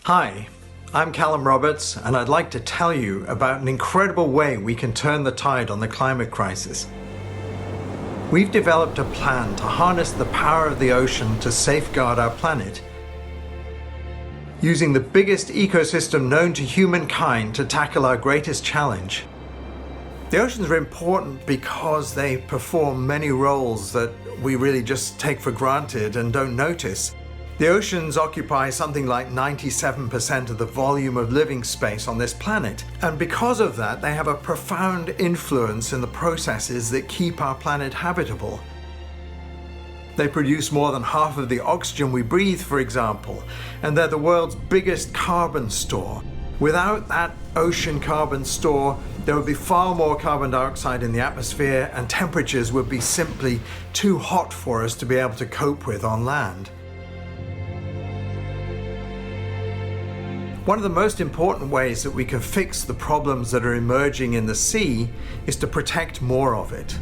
Hi, I'm Callum Roberts, and I'd like to tell you about an incredible way we can turn the tide on the climate crisis. We've developed a plan to harness the power of the ocean to safeguard our planet, using the biggest ecosystem known to humankind to tackle our greatest challenge. The oceans are important because they perform many roles that we really just take for granted and don't notice. The oceans occupy something like 97% of the volume of living space on this planet, and because of that, they have a profound influence in the processes that keep our planet habitable. They produce more than half of the oxygen we breathe, for example, and they're the world's biggest carbon store. Without that ocean carbon store, there would be far more carbon dioxide in the atmosphere, and temperatures would be simply too hot for us to be able to cope with on land. One of the most important ways that we can fix the problems that are emerging in the sea is to protect more of it.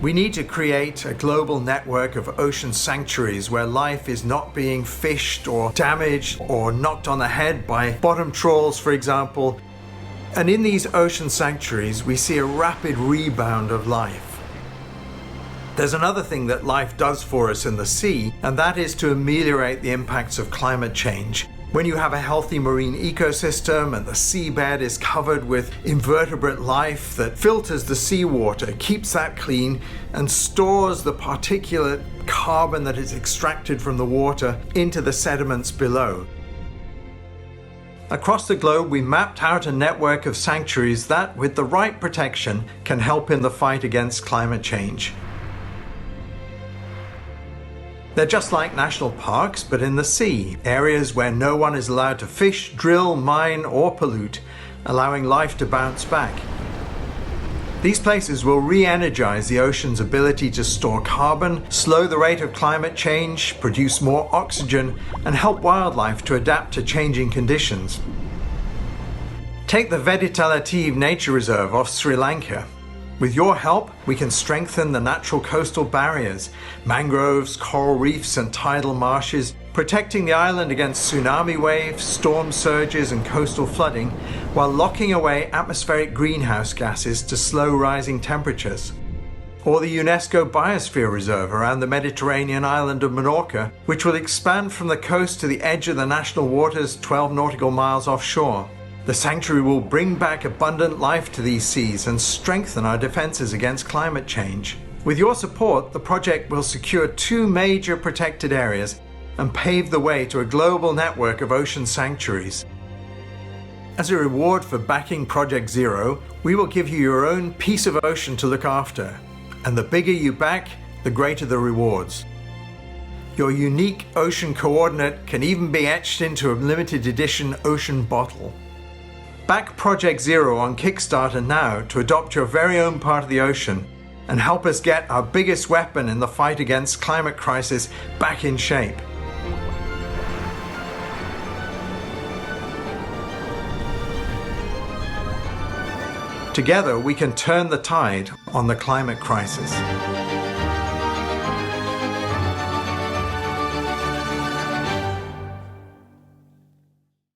We need to create a global network of ocean sanctuaries where life is not being fished or damaged or knocked on the head by bottom trawls, for example. And in these ocean sanctuaries, we see a rapid rebound of life. There's another thing that life does for us in the sea, and that is to ameliorate the impacts of climate change. When you have a healthy marine ecosystem and the seabed is covered with invertebrate life that filters the seawater, keeps that clean, and stores the particulate carbon that is extracted from the water into the sediments below. Across the globe, we mapped out a network of sanctuaries that, with the right protection, can help in the fight against climate change. They're just like national parks, but in the sea, areas where no one is allowed to fish, drill, mine, or pollute, allowing life to bounce back. These places will re-energize the ocean's ability to store carbon, slow the rate of climate change, produce more oxygen, and help wildlife to adapt to changing conditions. Take the WEDI THALATHIVE Nature Reserve off Sri Lanka. With your help, we can strengthen the natural coastal barriers, mangroves, coral reefs, and tidal marshes, protecting the island against tsunami waves, storm surges, and coastal flooding, while locking away atmospheric greenhouse gases to slow rising temperatures. Or the UNESCO BIOSPHERE Reserve around the Mediterranean island of Menorca, which will expand from the coast to the edge of the national waters 12 nautical miles offshore. The sanctuary will bring back abundant life to these seas and strengthen our defenses against climate change. With your support, the project will secure 2 major protected areas and pave the way to a global network of ocean sanctuaries. As a reward for backing Project Zero, we will give you your own piece of ocean to look after. And the bigger you back, the greater the rewards. Your unique ocean coordinate can even be etched into a limited edition ocean bottle. Back Project Zero on Kickstarter now to adopt your very own part of the ocean and help us get our biggest weapon in the fight against climate crisis back in shape. Together we can turn the tide on the climate crisis.